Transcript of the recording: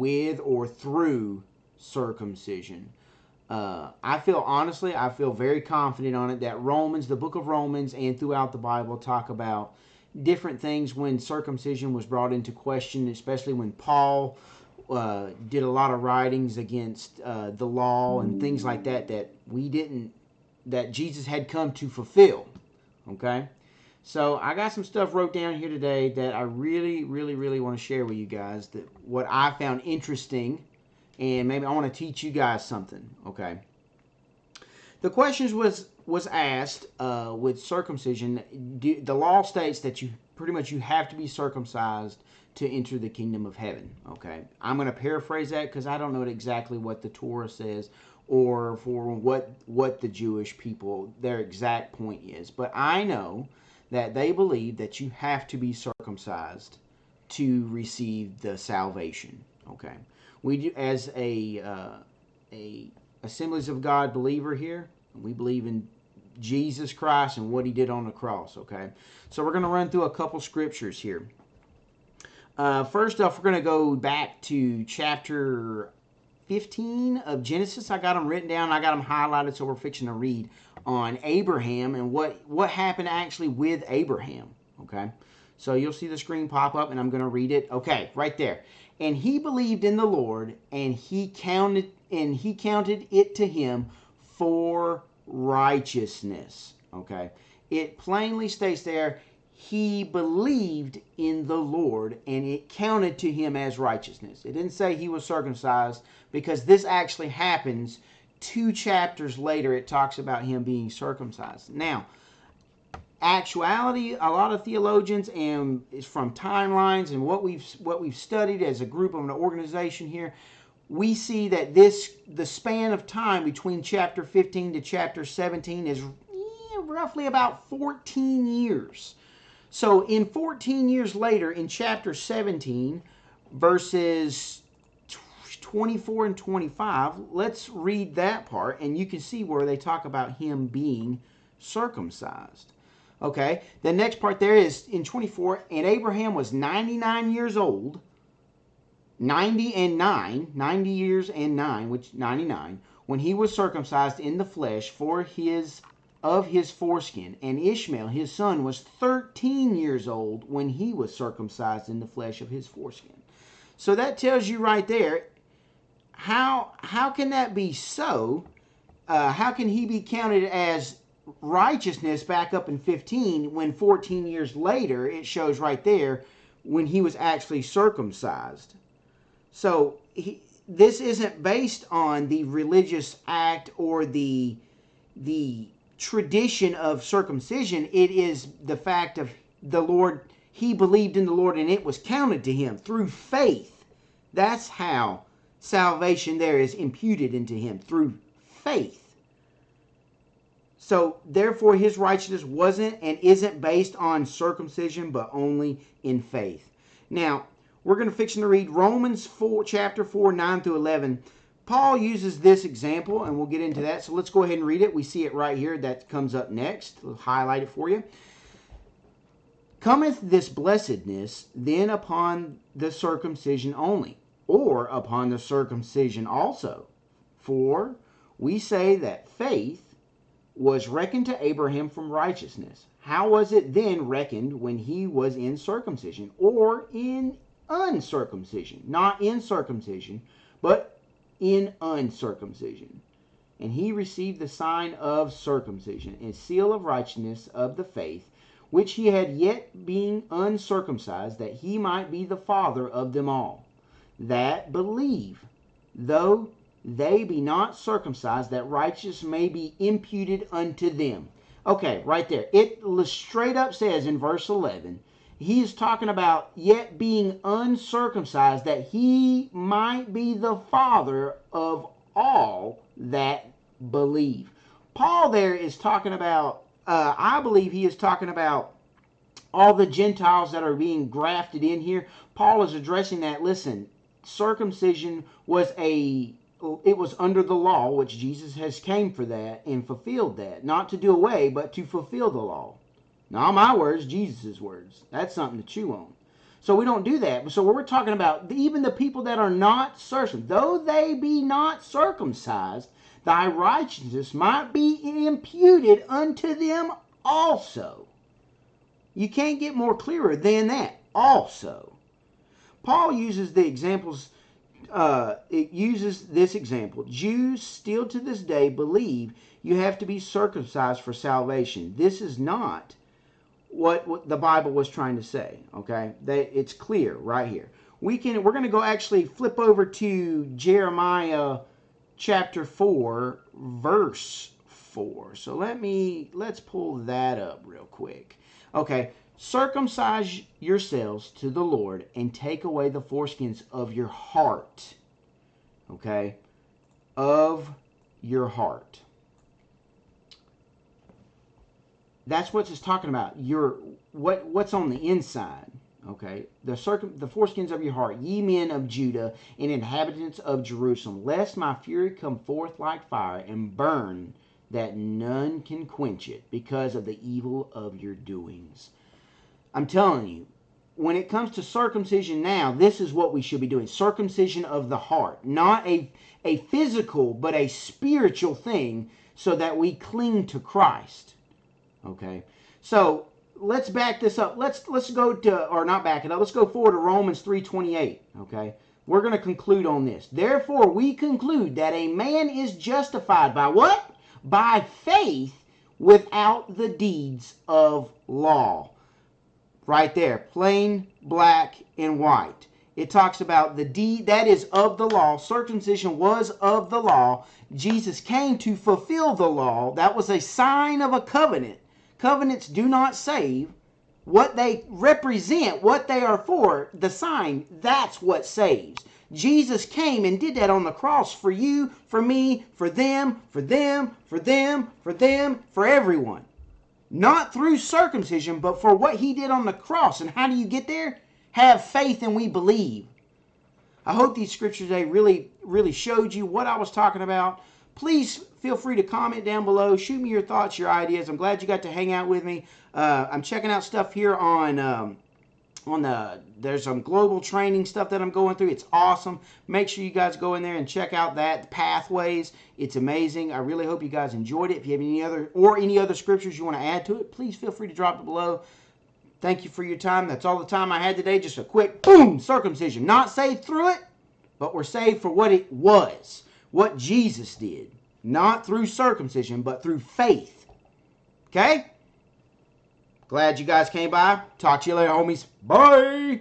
with or through circumcision. I feel very confident on it that Romans, the book of Romans, and throughout the Bible talk about different things when circumcision was brought into question, especially when Paul did a lot of writings against the law and things like that that Jesus had come to fulfill. Okay? So I got some stuff wrote down here today that I really, really, really want to share with you guys, that what I found interesting, and maybe I want to teach you guys something. Okay. The questions was asked with circumcision. The law states that you have to be circumcised to enter the kingdom of heaven. Okay. I'm going to paraphrase that because I don't know exactly what the Torah says, or for what the Jewish people, their exact point is. But I know that they believe that you have to be circumcised to receive the salvation. Okay. We do, as a Assemblies of God believer here, we believe in Jesus Christ and what he did on the cross. Okay. So we're going to run through a couple scriptures here. First off, we're going to go back to chapter 15 of Genesis. I got them written down. I got them highlighted, so we're fixing to read on Abraham and what happened actually with Abraham. Okay, so you'll see the screen pop up, and I'm going to read it. Okay, right there. And he believed in the Lord, and he counted it to him for righteousness. Okay, it plainly states there, he believed in the Lord, and it counted to him as righteousness. It didn't say he was circumcised, because this actually happens 2 chapters later. It talks about him being circumcised. Now, actuality, a lot of theologians, and it's from timelines and what we've studied as a group of an organization here, we see that the span of time between chapter 15 to chapter 17 is roughly about 14 years. So in 14 years later, in chapter 17, verses 24 and 25, let's read that part, and you can see where they talk about him being circumcised. Okay, the next part there is in 24, and Abraham was 99 years old, 90 years and 9, which 99, when he was circumcised in the flesh of his foreskin. And Ishmael, his son, was 13 years old when he was circumcised in the flesh of his foreskin. So that tells you right there, how can that be so? How can he be counted as righteousness back up in 15 when 14 years later it shows right there when he was actually circumcised? So this isn't based on the religious act or the tradition of circumcision. It is the fact of the Lord. He believed in the Lord, and it was counted to him through faith. That's how salvation there is imputed into him, through faith. So therefore his righteousness wasn't and isn't based on circumcision, but only in faith. Now we're going to fix to read Romans 4, chapter 4, 9 through 11. Paul uses this example, and we'll get into that. So let's go ahead and read it. We see it right here. That comes up next. I'll highlight it for you. Cometh this blessedness then upon the circumcision only, or upon the circumcision also? For we say that faith was reckoned to Abraham from righteousness. How was it then reckoned when he was in circumcision, or in uncircumcision? Not in circumcision, but in uncircumcision. And he received the sign of circumcision, a seal of righteousness of the faith, which he had yet being uncircumcised, that he might be the father of them all that believe, though they be not circumcised, that righteousness may be imputed unto them. Okay, right there. It straight up says in verse 11, he is talking about yet being uncircumcised, that he might be the father of all that believe. Paul there is talking about, I believe he is talking about all the Gentiles that are being grafted in here. Paul is addressing that. Listen, circumcision was it was under the law, which Jesus has came for that and fulfilled that. Not to do away, but to fulfill the law. Not my words, Jesus' words. That's something to chew on. So we don't do that. So we're talking about even the people that are not circumcised, though they be not circumcised, thy righteousness might be imputed unto them also. You can't get more clearer than that. Also. Paul uses the examples, it uses this example. Jews still to this day believe you have to be circumcised for salvation. This is not what the Bible was trying to say. Okay, it's clear right here. We're going to go actually flip over to Jeremiah chapter 4, verse 4. So let's pull that up real quick. Okay, circumcise yourselves to the Lord and take away the foreskins of your heart. Okay, of your heart. That's what it's talking about. What's on the inside. Okay, the foreskins of your heart, ye men of Judah and inhabitants of Jerusalem, lest my fury come forth like fire and burn, that none can quench it, because of the evil of your doings. I'm telling you, when it comes to circumcision now, this is what we should be doing. Circumcision of the heart, not a physical, but a spiritual thing, so that we cling to Christ. Okay, so let's back this up. Let's go to, or not back it up. Let's go forward to Romans 3:28. Okay, we're going to conclude on this. Therefore, we conclude that a man is justified by what? By faith, without the deeds of law. Right there, plain black and white. It talks about the deed that is of the law. Circumcision was of the law. Jesus came to fulfill the law. That was a sign of a covenant. Covenants do not save. What they represent, what they are for, the sign, that's what saves. Jesus came and did that on the cross for you, for me, for them, for them, for them, for them, for everyone. Not through circumcision, but for what he did on the cross. And how do you get there? Have faith and we believe. I hope these scriptures today really showed you what I was talking about. Please feel free to comment down below. Shoot me your thoughts, your ideas. I'm glad you got to hang out with me. I'm checking out stuff here on there's some global training stuff that I'm going through. It's awesome. Make sure you guys go in there and check out that Pathways. It's amazing. I really hope you guys enjoyed it. If you have any other scriptures you want to add to it, please feel free to drop it below. Thank you for your time. That's all the time I had today. Just a quick boom, circumcision. Not saved through it, but we're saved for what it was. What Jesus did. Not through circumcision, but through faith. Okay? Glad you guys came by. Talk to you later, homies. Bye!